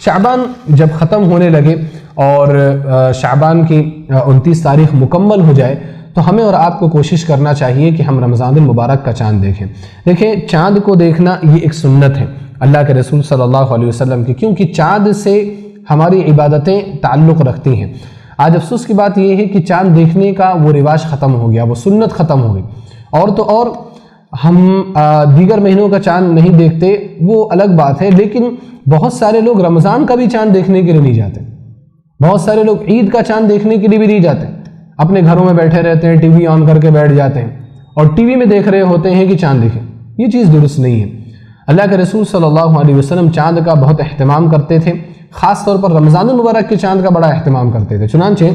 شعبان جب ختم ہونے لگے اور شعبان کی 29 تاریخ مکمل ہو جائے تو ہمیں اور آپ کو کوشش کرنا چاہیے کہ ہم رمضان المبارک کا چاند دیکھیں۔ دیکھیں، چاند کو دیکھنا یہ ایک سنت ہے اللہ کے رسول صلی اللہ علیہ وسلم کی، کیونکہ چاند سے ہماری عبادتیں تعلق رکھتی ہیں۔ آج افسوس کی بات یہ ہے کہ چاند دیکھنے کا وہ رواج ختم ہو گیا، وہ سنت ختم ہو گئی، اور تو اور ہم دیگر مہینوں کا چاند نہیں دیکھتے، وہ الگ بات ہے، لیکن بہت سارے لوگ رمضان کا بھی چاند دیکھنے کے لیے نہیں جاتے، بہت سارے لوگ عید کا چاند دیکھنے کے لیے بھی نہیں جاتے، اپنے گھروں میں بیٹھے رہتے ہیں، ٹی وی آن کر کے بیٹھ جاتے ہیں اور ٹی وی میں دیکھ رہے ہوتے ہیں کہ چاند دیکھیں۔ یہ چیز درست نہیں ہے۔ اللہ کے رسول صلی اللہ علیہ وسلم چاند کا بہت اہتمام کرتے تھے، خاص طور پر رمضان المبارک کے چاند کا بڑا اہتمام کرتے تھے۔ چنانچہ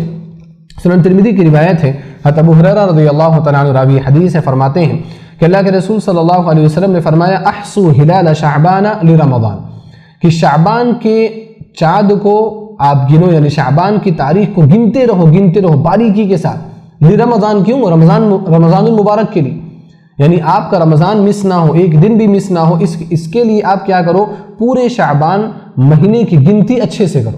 سنن ترمذی کی روایت ہے، حضرت ابو ہریرہ رضی اللہ تعالیٰ عنہ راوی حدیث ہے، فرماتے ہیں کہ اللہ کے رسول صلی اللہ علیہ وسلم نے فرمایا احصوا ہلال شعبان لرمضان، کہ شعبان کے چاند کو آپ گنو، یعنی شعبان کی تاریخ کو گنتے رہو باریکی کے ساتھ۔ لرمضان کیوں؟ رمضان المبارک کے لیے، یعنی آپ کا رمضان مس نہ ہو، ایک دن بھی مس نہ ہو، اس کے لیے آپ کیا کرو، پورے شعبان مہینے کی گنتی اچھے سے کرو،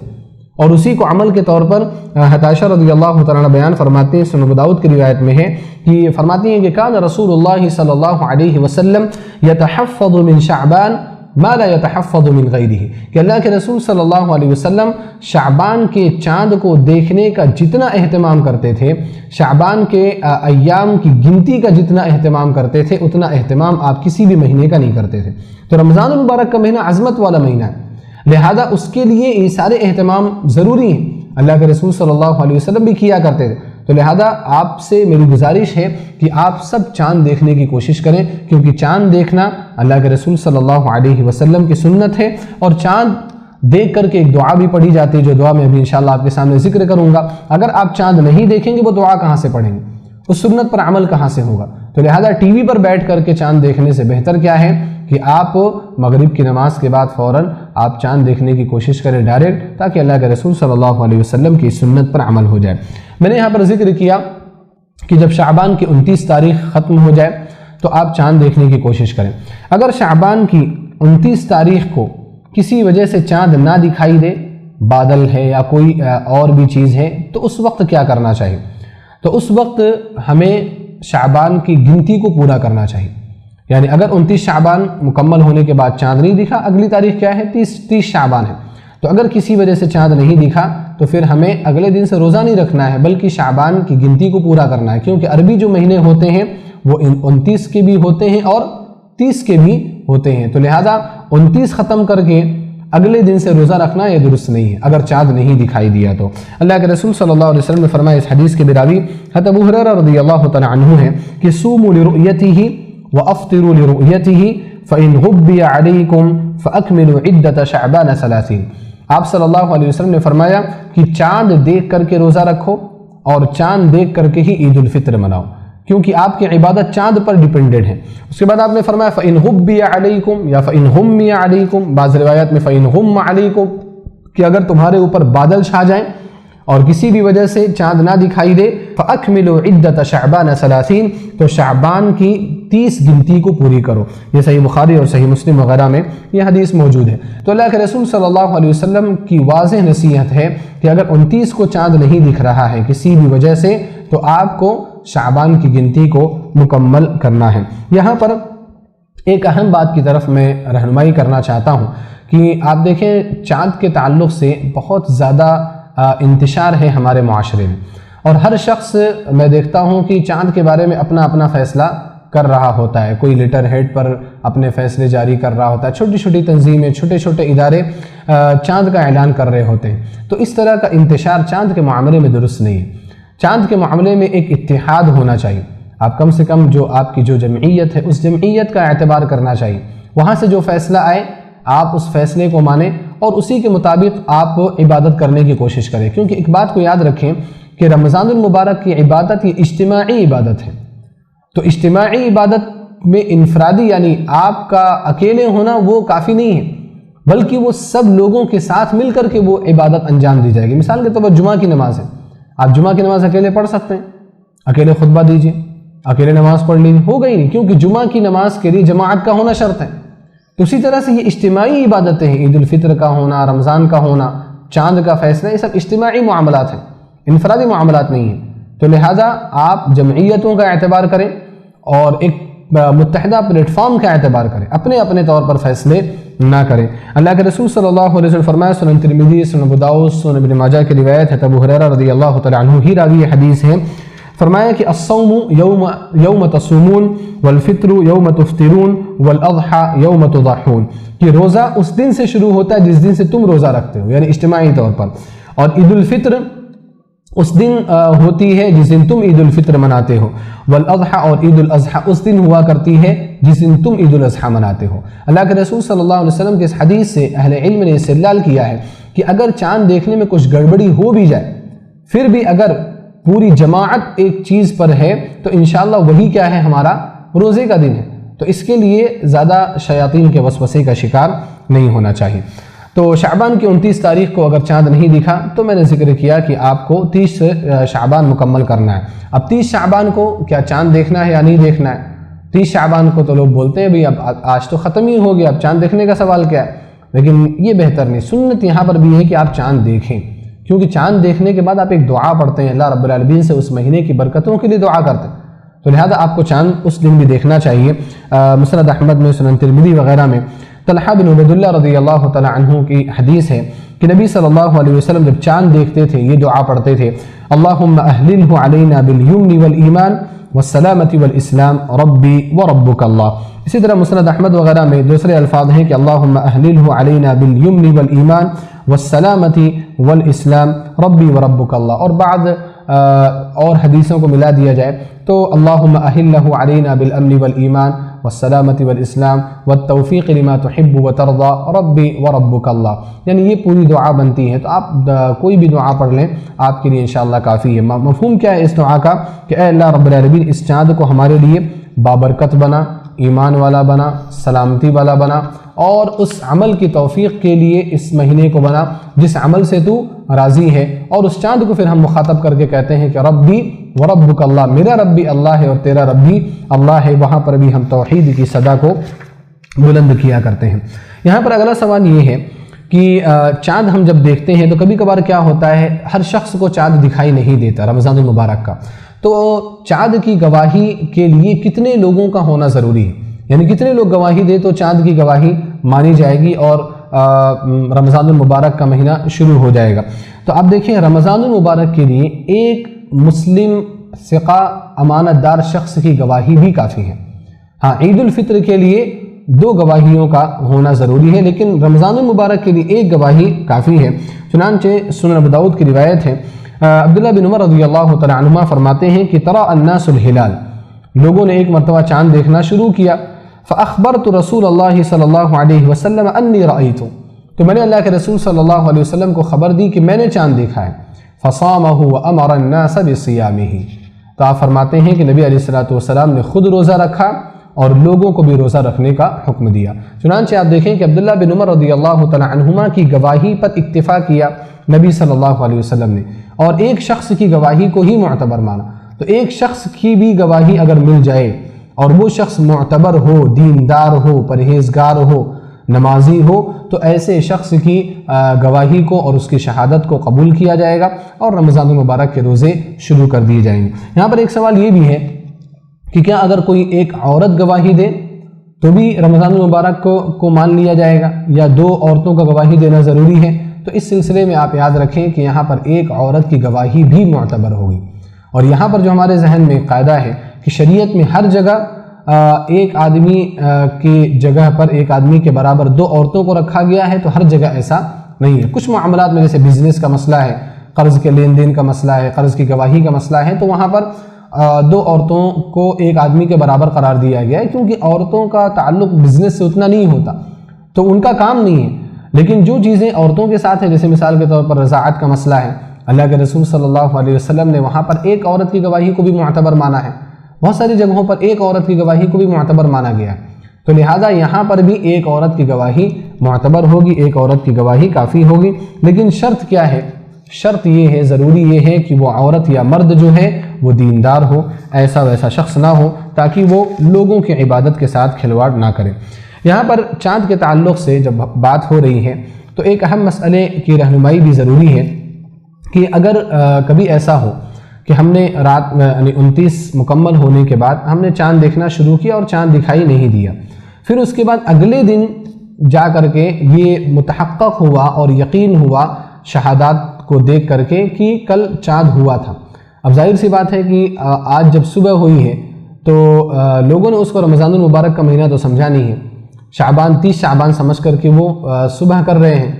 اور اسی کو عمل کے طور پر حضرت عائشہ رضی اللہ تعالیٰ عنہ بیان فرماتے ہیں، سنن ابو داؤد کی روایت میں ہے کہ فرماتی ہیں کہ کان رسول اللہ صلی اللہ علیہ وسلم یتحفظ من شعبان ما لا یتحفظ من غیرہ، کہ اللہ کے رسول صلی اللہ علیہ وسلم شعبان کے چاند کو دیکھنے کا جتنا اہتمام کرتے تھے، شعبان کے ایام کی گنتی کا جتنا اہتمام کرتے تھے، اتنا اہتمام آپ کسی بھی مہینے کا نہیں کرتے تھے۔ تو رمضان المبارک کا مہینہ عظمت والا مہینہ ہے، لہذا اس کے لیے یہ سارے اہتمام ضروری ہیں، اللہ کے رسول صلی اللہ علیہ وسلم بھی کیا کرتے تھے۔ تو لہذا آپ سے میری گزارش ہے کہ آپ سب چاند دیکھنے کی کوشش کریں، کیونکہ چاند دیکھنا اللہ کے رسول صلی اللہ علیہ وسلم کی سنت ہے، اور چاند دیکھ کر کے ایک دعا بھی پڑھی جاتی ہے، جو دعا میں ابھی انشاءاللہ آپ کے سامنے ذکر کروں گا۔ اگر آپ چاند نہیں دیکھیں گے وہ دعا کہاں سے پڑھیں گے، اس سنت پر عمل کہاں سے ہوگا؟ تو لہذا ٹی وی پر بیٹھ کر کے چاند دیکھنے سے بہتر کیا ہے کہ آپ مغرب کی نماز کے بعد فوراً آپ چاند دیکھنے کی کوشش کریں ڈائریکٹ، تاکہ اللہ کے رسول صلی اللہ علیہ وسلم کی سنت پر عمل ہو جائے۔ میں نے یہاں پر ذکر کیا کہ جب شعبان کی 29 تاریخ ختم ہو جائے تو آپ چاند دیکھنے کی کوشش کریں۔ اگر شعبان کی 29 تاریخ کو کسی وجہ سے چاند نہ دکھائی دے، بادل ہے یا کوئی اور بھی چیز ہے، تو اس وقت کیا کرنا چاہیے؟ تو اس وقت ہمیں شعبان کی گنتی کو پورا کرنا چاہیے، یعنی اگر 29 شعبان مکمل ہونے کے بعد چاند نہیں دکھا، اگلی تاریخ کیا ہے؟ 30 شعبان ہے، تو اگر کسی وجہ سے چاند نہیں دکھا تو پھر ہمیں اگلے دن سے روزہ نہیں رکھنا ہے، بلکہ شعبان کی گنتی کو پورا کرنا ہے، کیونکہ عربی جو مہینے ہوتے ہیں وہ 29 کے بھی ہوتے ہیں اور 30 کے بھی ہوتے ہیں، تو لہذا 29 ختم کر کے اگلے دن سے روزہ رکھنا یہ درست نہیں ہے اگر چاند نہیں دکھائی دیا تو۔ اللہ کے رسول صلی اللہ علیہ وسلم نے فرمایا، اس حدیث کے براوی حضرت ابو ہریرہ رضی اللہ تعالی عنہ ہے کہ صوموا لرؤیتہ وافطروا لرؤیتہ فإن غبی علیکم فأکملوا عدۃ شعبان 30۔ آپ صلی اللہ علیہ وسلم نے فرمایا کہ چاند دیکھ کر کے روزہ رکھو اور چاند دیکھ کر کے ہی عید الفطر مناؤ، کیونکہ آپ کی عبادت چاند پر ڈیپینڈڈ ہے۔ اس کے بعد آپ نے فرمایا فإن غبی علیکم یا فإن غمی علیکم، بعض روایات میں فإن غم علیکم، کہ اگر تمہارے اوپر بادل چھا جائیں اور کسی بھی وجہ سے چاند نہ دکھائی دے، فأکملوا عدۃ شعبان 30، تو شعبان کی 30 گنتی کو پوری کرو۔ یہ صحیح بخاری اور صحیح مسلم وغیرہ میں یہ حدیث موجود ہے۔ تو اللہ کے رسول صلی اللہ علیہ وسلم کی واضح نصیحت ہے کہ اگر 29 کو چاند نہیں دکھ رہا ہے کسی بھی وجہ سے، تو آپ کو شعبان کی گنتی کو مکمل کرنا ہے۔ یہاں پر ایک اہم بات کی طرف میں رہنمائی کرنا چاہتا ہوں کہ آپ دیکھیں چاند کے تعلق سے بہت زیادہ انتشار ہے ہمارے معاشرے میں، اور ہر شخص میں دیکھتا ہوں کہ چاند کے بارے میں اپنا اپنا فیصلہ کر رہا ہوتا ہے، کوئی لیٹر ہیڈ پر اپنے فیصلے جاری کر رہا ہوتا ہے، چھوٹی چھوٹی تنظیمیں، چھوٹے چھوٹے ادارے چاند کا اعلان کر رہے ہوتے ہیں۔ تو اس طرح کا انتشار چاند کے معاملے میں درست نہیں ہے۔ چاند کے معاملے میں ایک اتحاد ہونا چاہیے، آپ کم سے کم جو آپ کی جو جمعیت ہے اس جمعیت کا اعتبار کرنا چاہیے، وہاں سے جو فیصلہ آئے آپ اس فیصلے کو مانیں اور اسی کے مطابق آپ عبادت کرنے کی کوشش کریں، کیونکہ ایک بات کو یاد رکھیں کہ رمضان المبارک کی عبادت یہ اجتماعی عبادت ہے، تو اجتماعی عبادت میں انفرادی یعنی آپ کا اکیلے ہونا وہ کافی نہیں ہے، بلکہ وہ سب لوگوں کے ساتھ مل کر کے وہ عبادت انجام دی جائے گی۔ مثال کے طور پر جمعہ کی نماز ہے، آپ جمعہ کی نماز اکیلے پڑھ سکتے ہیں، اکیلے خطبہ دیجئے، اکیلے نماز پڑھ لیجیے، ہوگا ہی نہیں، کیونکہ جمعہ کی نماز کے لیے جماعت کا ہونا شرط ہے۔ تو اسی طرح سے یہ اجتماعی عبادتیں ہیں، عید الفطر کا ہونا، رمضان کا ہونا، چاند کا فیصلہ، یہ سب اجتماعی معاملات ہیں، انفرادی معاملات نہیں ہیں۔ تو لہٰذا آپ جمعیتوں کا اعتبار کریں اور ایک متحدہ پلیٹ فارم کا اعتبار کریں، اپنے اپنے طور پر فیصلے نہ کریں۔ اللہ کے رسول صلی اللہ علیہ وسلم فرمایا، سنن ترمذی، سنن ابو داؤد، سنن ابن ماجہ کی روایت ہے، ابو ہریرہ رضی اللہ تعالی عنہ ہی راوی حدیث ہے، فرمایا کہ الصوم یوم تصومون والفطر یوم تفطرون والاضحى یوم تضحون، کہ روزہ اس دن سے شروع ہوتا ہے جس دن سے تم روزہ رکھتے ہو، یعنی اجتماعی طور پر، اور عید الفطر اس دن ہوتی ہے جس دن تم عید الفطر مناتے ہو، والاضحى اور عید الاضحیٰ اس دن ہوا کرتی ہے جس دن تم عید الاضحیٰ مناتے ہو۔ اللہ کے رسول صلی اللہ علیہ وسلم کے اس حدیث سے اہل علم نے استدلال کیا ہے کہ اگر چاند دیکھنے میں کچھ گڑبڑی ہو بھی جائے، پھر بھی اگر پوری جماعت ایک چیز پر ہے تو انشاءاللہ وہی کیا ہے، ہمارا روزے کا دن ہے، تو اس کے لیے زیادہ شیاطین کے وسوسے کا شکار نہیں ہونا چاہیے۔ تو شعبان کی 29 تاریخ کو اگر چاند نہیں دکھا تو میں نے ذکر کیا کہ آپ کو 30 شعبان مکمل کرنا ہے۔ اب 30 شعبان کو کیا چاند دیکھنا ہے یا نہیں دیکھنا ہے؟ 30 شعبان کو تو لوگ بولتے ہیں بھئی اب آج تو ختم ہی ہو گیا، اب چاند دیکھنے کا سوال کیا ہے، لیکن یہ بہتر نہیں، سنت یہاں پر بھی ہے کہ آپ چاند دیکھیں، کیونکہ چاند دیکھنے کے بعد آپ ایک دعا پڑھتے ہیں، اللہ رب العالمین سے اس مہینے کی برکتوں کے لیے دعا کرتے ہیں، تو لہذا آپ کو چاند اس دن بھی دیکھنا چاہیے۔ مسند احمد میں، سنن ترمذی وغیرہ میں طلحہ بن عبید اللہ رضی اللہ تعالی عنہ کی حدیث ہے کہ نبی صلی اللہ علیہ وسلم جب چاند دیکھتے تھے یہ دعا پڑھتے تھے، اللہم اہللہ علینا بالیمن والایمان والسلامۃ والاسلام ربی وربک اللہ۔ اسی طرح مسند احمد وغیرہ میں دوسرے الفاظ ہیں کہ اللہم اہللہ علینا بالیمن والایمان والسلامۃ والاسلام ربی وربک اللہ، اور بعض اور حدیثوں کو ملا دیا جائے تو اللہم اہلہ علینا بالامن والایمان والسلامۃ والاسلام والتوفیق لما تحب وترضى ربی وربک اللہ، یعنی یہ پوری دعا بنتی ہے۔ تو آپ کوئی بھی دعا پڑھ لیں آپ کے لیے انشاءاللہ کافی ہے۔ مفہوم کیا ہے اس دعا کا کہ اے اللہ رب العالمین اس چاند کو ہمارے لیے بابرکت بنا، ایمان والا بنا، سلامتی والا بنا، اور اس عمل کی توفیق کے لیے اس مہینے کو بنا جس عمل سے تو راضی ہے۔ اور اس چاند کو پھر ہم مخاطب کر کے کہتے ہیں کہ ربی وربک اللہ، میرا رب بھی اللہ ہے اور تیرا رب بھی اللہ ہے، وہاں پر بھی ہم توحید کی صدا کو بلند کیا کرتے ہیں۔ یہاں پر اگلا سوال یہ ہے کہ چاند ہم جب دیکھتے ہیں تو کبھی کبھار کیا ہوتا ہے، ہر شخص کو چاند دکھائی نہیں دیتا رمضان المبارک کا، تو چاند کی گواہی کے لیے کتنے لوگوں کا ہونا ضروری ہے، یعنی کتنے لوگ گواہی دے تو چاند کی گواہی مانی جائے گی اور رمضان المبارک کا مہینہ شروع ہو جائے گا۔ تو آپ دیکھیں رمضان المبارک کے لیے ایک مسلم ثقہ امانت دار شخص کی گواہی بھی کافی ہے۔ ہاں، عید الفطر کے لیے 2 گواہیوں کا ہونا ضروری ہے، لیکن رمضان المبارک کے لیے 1 گواہی کافی ہے۔ چنانچہ سنن ابو داؤد کی روایت ہے، عبداللہ بن عمر رضی اللہ تعالی عنہما فرماتے ہیں کہ ترى الناس الہلال، لوگوں نے ایک مرتبہ چاند دیکھنا شروع کیا، فاخبرت رسول اللہ صلی اللہ علیہ وسلم انی رأیت، تو میں نے اللہ کے رسول صلی اللہ علیہ وسلم کو خبر دی کہ میں نے چاند دیکھا ہے، فصامہ وامر الناس بصیامہ، تو آپ فرماتے ہیں کہ نبی علیہ السلام نے خود روزہ رکھا اور لوگوں کو بھی روزہ رکھنے کا حکم دیا۔ چنانچہ آپ دیکھیں کہ عبداللہ بن عمر رضی اللہ تعالی عنہما کی گواہی پر اکتفا کیا نبی صلی اللہ علیہ وسلم نے، اور ایک شخص کی گواہی کو ہی معتبر مانا۔ تو ایک شخص کی بھی گواہی اگر مل جائے اور وہ شخص معتبر ہو، دیندار ہو، پرہیزگار ہو، نمازی ہو، تو ایسے شخص کی گواہی کو اور اس کی شہادت کو قبول کیا جائے گا اور رمضان المبارک کے روزے شروع کر دیے جائیں گے۔ یہاں پر ایک سوال یہ بھی ہے کہ کیا اگر کوئی ایک عورت گواہی دے تو بھی رمضان المبارک کو مان لیا جائے گا، یا 2 عورتوں کا گواہی دینا ضروری ہے؟ تو اس سلسلے میں آپ یاد رکھیں کہ یہاں پر ایک عورت کی گواہی بھی معتبر ہوگی، اور یہاں پر جو ہمارے ذہن میں قاعدہ ہے کہ شریعت میں ہر جگہ ایک آدمی کی جگہ پر ایک آدمی کے برابر 2 عورتوں کو رکھا گیا ہے، تو ہر جگہ ایسا نہیں ہے۔ کچھ معاملات میں جیسے بزنس کا مسئلہ ہے، قرض کے لین دین کا مسئلہ ہے، قرض کی گواہی کا مسئلہ ہے، تو وہاں پر 2 عورتوں کو ایک آدمی کے برابر قرار دیا گیا ہے، کیونکہ عورتوں کا تعلق بزنس سے اتنا نہیں ہوتا، تو ان کا کام نہیں ہے۔ لیکن جو چیزیں عورتوں کے ساتھ ہیں، جیسے مثال کے طور پر رضاعت کا مسئلہ ہے، اللہ کے رسول صلی اللہ علیہ وسلم نے وہاں پر ایک عورت کی گواہی کو بھی معتبر مانا ہے، بہت ساری جگہوں پر ایک عورت کی گواہی کو بھی معتبر مانا گیا ہے، تو لہٰذا یہاں پر بھی ایک عورت کی گواہی معتبر ہوگی، ایک عورت کی گواہی کافی ہوگی۔ لیکن شرط کیا ہے؟ شرط یہ ہے، ضروری یہ ہے کہ وہ عورت یا مرد جو ہے وہ دیندار ہو، ایسا ویسا شخص نہ ہو تاکہ وہ لوگوں کی عبادت کے ساتھ کھلواڑ نہ کرے۔ یہاں پر چاند کے تعلق سے جب بات ہو رہی ہے تو ایک اہم مسئلے کی رہنمائی بھی ضروری ہے کہ اگر کبھی ایسا ہو کہ ہم نے رات یعنی 29 مکمل ہونے کے بعد ہم نے چاند دیکھنا شروع کیا اور چاند دکھائی نہیں دیا، پھر اس کے بعد اگلے دن جا کر کے یہ متحقق ہوا اور یقین ہوا شہادات کو دیکھ کر کے کہ کل چاند ہوا تھا، اب ظاہر سی بات ہے کہ آج جب صبح ہوئی ہے تو لوگوں نے اس کو رمضان المبارک کا مہینہ تو سمجھا نہیں ہے، شعبان 30 شعبان سمجھ کر کے وہ صبح کر رہے ہیں،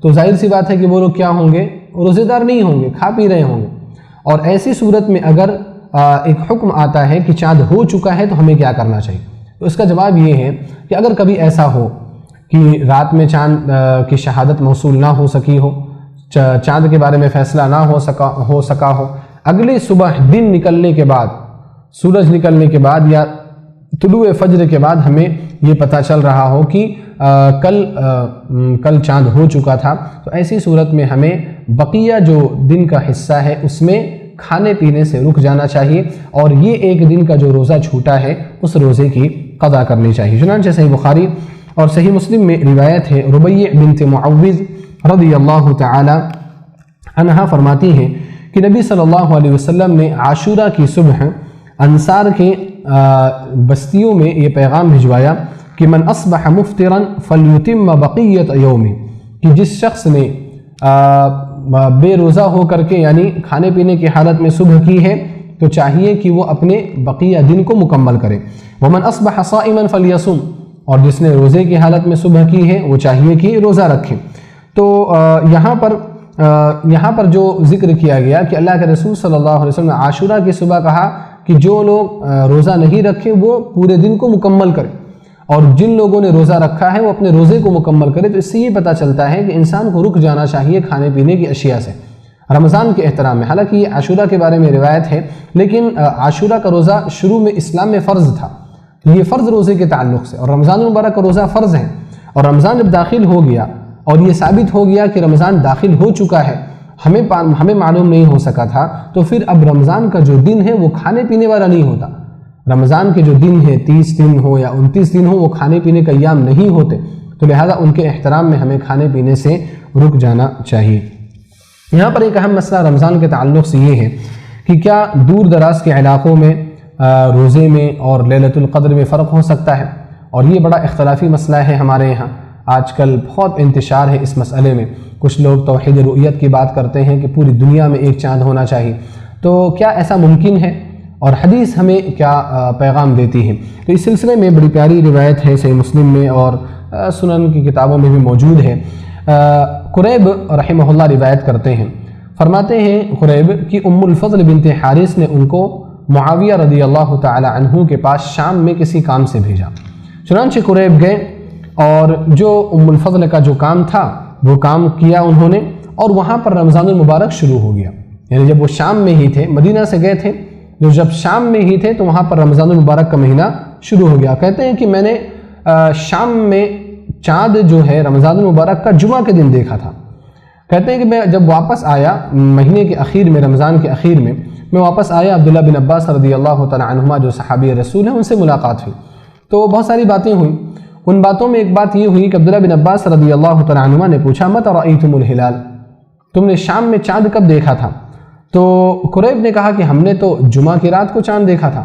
تو ظاہر سی بات ہے کہ وہ لوگ کیا ہوں گے، روزے دار نہیں ہوں گے، کھا پی رہے ہوں گے۔ اور ایسی صورت میں اگر ایک حکم آتا ہے کہ چاند ہو چکا ہے تو ہمیں کیا کرنا چاہیے؟ تو اس کا جواب یہ ہے کہ اگر کبھی ایسا ہو کہ رات میں چاند کی شہادت موصول نہ ہو سکی ہو، چاند کے بارے میں فیصلہ نہ ہو سکا ہو، اگلی صبح دن نکلنے کے بعد، سورج نکلنے کے بعد یا طلوع فجر کے بعد ہمیں یہ پتہ چل رہا ہو کہ کل چاند ہو چکا تھا، تو ایسی صورت میں ہمیں بقیہ جو دن کا حصہ ہے اس میں کھانے پینے سے رک جانا چاہیے اور یہ ایک دن کا جو روزہ چھوٹا ہے اس روزے کی قضا کرنی چاہیے۔ چنانچہ صحیح بخاری اور صحیح مسلم میں روایت ہے، ربیع بنت معوذ رضی اللہ تعالی عنہا فرماتی ہیں کہ نبی صلی اللہ علیہ وسلم نے عاشورہ کی صبح انصار کے بستیوں میں یہ پیغام بھجوایا کہ من اصبح مفطرا فلیتم بقیت یوم، کہ جس شخص نے بے روزہ ہو کر کے یعنی کھانے پینے کی حالت میں صبح کی ہے تو چاہیے کہ وہ اپنے بقیہ دن کو مکمل کرے، ومن اصبح صائما فلیصم، اور جس نے روزے کی حالت میں صبح کی ہے وہ چاہیے کہ روزہ رکھے۔ تو یہاں پر جو ذکر کیا گیا کہ اللہ کے رسول صلی اللہ علیہ وسلم نے عاشورہ کی صبح کہا کہ جو لوگ روزہ نہیں رکھے وہ پورے دن کو مکمل کرے، اور جن لوگوں نے روزہ رکھا ہے وہ اپنے روزے کو مکمل کرے، تو اس سے یہ پتہ چلتا ہے کہ انسان کو رک جانا چاہیے کھانے پینے کی اشیاء سے رمضان کے احترام میں۔ حالانکہ یہ عاشورہ کے بارے میں روایت ہے، لیکن عاشورہ کا روزہ شروع میں اسلام میں فرض تھا، یہ فرض روزے کے تعلق سے، اور رمضان المبارک کا روزہ فرض ہے، اور رمضان جب داخل ہو گیا اور یہ ثابت ہو گیا کہ رمضان داخل ہو چکا ہے، ہمیں معلوم نہیں ہو سکا تھا، تو پھر اب رمضان کا جو دن ہے وہ کھانے پینے والا نہیں ہوتا۔ رمضان کے جو دن ہے 30 دن ہو یا 29 دن ہو وہ کھانے پینے کا ایام نہیں ہوتے، تو لہذا ان کے احترام میں ہمیں کھانے پینے سے رک جانا چاہیے۔ یہاں پر ایک اہم مسئلہ رمضان کے تعلق سے یہ ہے کہ کیا دور دراز کے علاقوں میں روزے میں اور لیلۃ القدر میں فرق ہو سکتا ہے؟ اور یہ بڑا اختلافی مسئلہ ہے ہمارے یہاں، آج کل بہت انتشار ہے اس مسئلے میں۔ کچھ لوگ توحید رؤیت کی بات کرتے ہیں کہ پوری دنیا میں ایک چاند ہونا چاہیے، تو کیا ایسا ممکن ہے اور حدیث ہمیں کیا پیغام دیتی ہے؟ تو اس سلسلے میں بڑی پیاری روایت ہے صحیح مسلم میں اور سنن کی کتابوں میں بھی موجود ہے۔ قریب رحمہ اللہ روایت کرتے ہیں، فرماتے ہیں قریب کہ ام الفضل بنت حارث نے ان کو معاویہ رضی اللہ تعالی عنہ کے پاس شام میں کسی کام سے بھیجا، چنانچہ قریب گئے اور جو ام الفضل کا جو کام تھا وہ کام کیا انہوں نے، اور وہاں پر رمضان المبارک شروع ہو گیا۔ یعنی جب وہ شام میں ہی تھے، مدینہ سے گئے تھے، جب شام میں ہی تھے تو وہاں پر رمضان المبارک کا مہینہ شروع ہو گیا۔ کہتے ہیں کہ میں نے شام میں چاند جو ہے رمضان المبارک کا جمعہ کے دن دیکھا تھا۔ کہتے ہیں کہ میں جب واپس آیا مہینے کے اخیر میں، رمضان کے اخیر میں واپس آیا، عبداللہ بن عباس رضی اللہ تعالی عنہما جو صحابی رسول ہیں ان سے ملاقات ہوئی، تو بہت ساری باتیں ہوئیں۔ ان باتوں میں ایک بات یہ ہوئی کہ عبداللہ بن عباس رضی اللہ تعالی عنہما نے پوچھا متى رأيتم الهلال، تم نے شام میں چاند کب دیکھا تھا؟ تو قریب نے کہا کہ ہم نے تو جمعہ کی رات کو چاند دیکھا تھا۔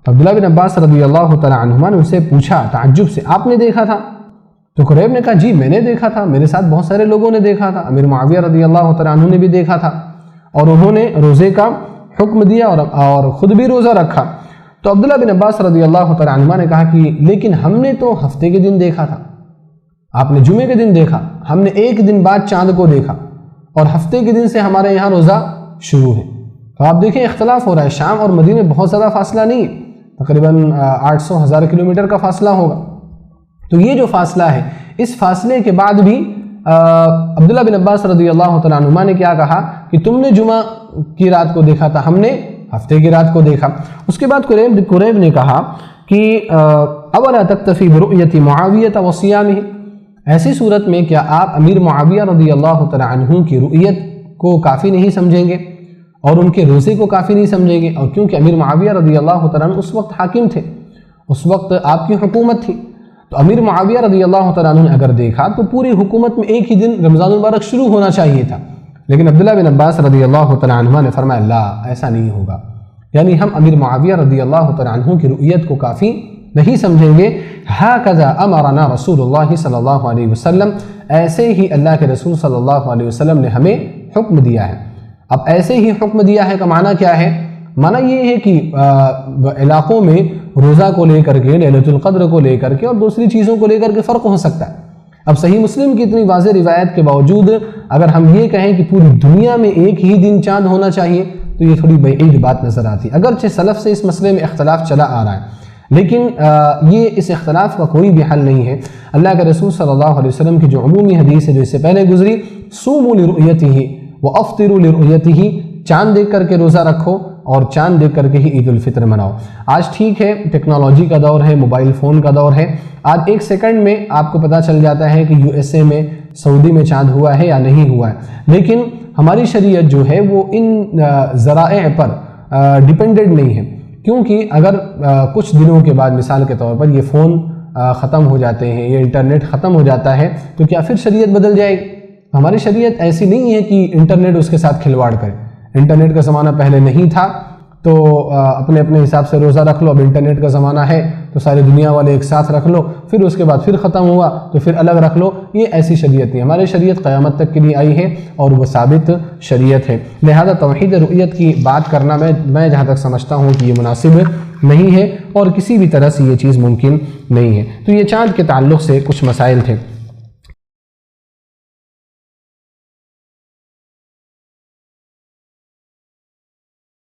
عبداللہ بن عباس رضی اللہ تعالی عنہما نے ان سے پوچھا تعجب سے، آپ نے دیکھا تھا؟ تو قریب نے کہا جی میں نے دیکھا تھا، میرے ساتھ بہت سارے لوگوں نے دیکھا تھا، امیر معاویہ رضی اللہ تعالی عنہ نے بھی دیکھا تھا، اور انہوں نے روزے کا حکم دیا اور خود بھی روزہ رکھا۔ تو عبداللہ بن عباس رضی اللہ تعالی عنہما نے کہا کہ لیکن ہم نے تو ہفتے کے دن دیکھا تھا، آپ نے جمعے کے دن دیکھا، ہم نے ایک دن بعد چاند کو دیکھا، اور ہفتے کے دن سے ہمارے یہاں روزہ شروع ہے۔ تو آپ دیکھیں اختلاف ہو رہا ہے، شام اور مدینے بہت زیادہ فاصلہ نہیں ہے، تقریباً 800,000 کلومیٹر کا فاصلہ ہوگا۔ تو یہ جو فاصلہ ہے، اس فاصلے کے بعد بھی عبداللہ بن عباس رضی اللہ تعالیٰ عنہما نے کیا کہا کہ تم نے جمعہ کی رات کو دیکھا تھا، ہم نے ہفتے کی رات کو دیکھا۔ اس کے بعد قریب نے کہا کہ اولا تکتفی برؤیت معاویہ وصیامہ، ایسی صورت میں کیا آپ امیر معاویہ رضی اللہ تعالیٰ عنہ کی رؤیت کو کافی نہیں سمجھیں گے اور ان کے روزے کو کافی نہیں سمجھیں گے؟ اور کیونکہ امیر معاویہ رضی اللہ تعالیٰ عنہ اس وقت حاکم تھے، اس وقت آپ کی حکومت تھی، تو امیر معاویہ رضی اللہ تعالیٰ عنہ نے اگر دیکھا تو پوری حکومت میں ایک ہی دن رمضان المبارک شروع ہونا چاہیے تھا، لیکن عبداللہ بن عباس رضی اللہ تعالیٰ عنہ نے فرمایا لا، ایسا نہیں ہوگا، یعنی ہم امیر معاویہ رضی اللہ تعالیٰ عنہ کی رؤیت کو کافی نہیں سمجھیں گے۔ ہاکذا امرنا رسول اللہ صلی اللہ علیہ وسلم، ایسے ہی اللہ کے رسول صلی اللہ علیہ وسلم نے ہمیں حکم دیا ہے۔ اب ایسے ہی حکم دیا ہے کا معنی کیا ہے؟ معنی یہ ہے کہ علاقوں میں روزہ کو لے کر کے، لیلۃ القدر کو لے کر کے اور دوسری چیزوں کو لے کر کے فرق ہو سکتا ہے۔ اب صحیح مسلم کی اتنی واضح روایت کے باوجود اگر ہم یہ کہیں کہ پوری دنیا میں ایک ہی دن چاند ہونا چاہیے تو یہ تھوڑی بعید بات نظر آتی ہے، اگرچہ سلف سے اس مسئلے میں اختلاف چلا آ رہا ہے، لیکن یہ اس اختلاف کا کوئی بھی حل نہیں ہے۔ اللہ کے رسول صلی اللہ علیہ وسلم کی جو عمومی حدیث ہے جو اس سے پہلے گزری، صوموا لرؤیتہ وافطروا لرؤیتہ، چاند دیکھ کر کے روزہ رکھو اور چاند دیکھ کر کے ہی عید الفطر مناؤ۔ آج ٹھیک ہے ٹیکنالوجی کا دور ہے، موبائل فون کا دور ہے، آج ایک سیکنڈ میں آپ کو پتہ چل جاتا ہے کہ یو ایس اے میں، سعودی میں چاند ہوا ہے یا نہیں ہوا ہے، لیکن ہماری شریعت جو ہے وہ ان ذرائع پر ڈیپینڈنٹ نہیں ہے، کیونکہ اگر کچھ دنوں کے بعد مثال کے طور پر یہ فون ختم ہو جاتے ہیں، یہ انٹرنیٹ ختم ہو جاتا ہے تو کیا پھر شریعت بدل جائے گی؟ ہماری شریعت ایسی نہیں ہے کہ انٹرنیٹ اس کے ساتھ کھلواڑ کرے۔ انٹرنیٹ کا زمانہ پہلے نہیں تھا تو اپنے حساب سے روزہ رکھ لو، اب انٹرنیٹ کا زمانہ ہے تو ساری دنیا والے ایک ساتھ رکھ لو، پھر اس کے بعد پھر ختم ہوا تو پھر الگ رکھ لو۔ یہ ایسی شریعت نہیں، ہماری شریعت قیامت تک کے لیے آئی ہے اور وہ ثابت شریعت ہے۔ لہذا توحید رؤیت کی بات کرنا میں جہاں تک سمجھتا ہوں کہ یہ مناسب نہیں ہے اور کسی بھی طرح سے یہ چیز ممکن نہیں ہے۔ تو یہ چاند کے تعلق سے کچھ مسائل تھے۔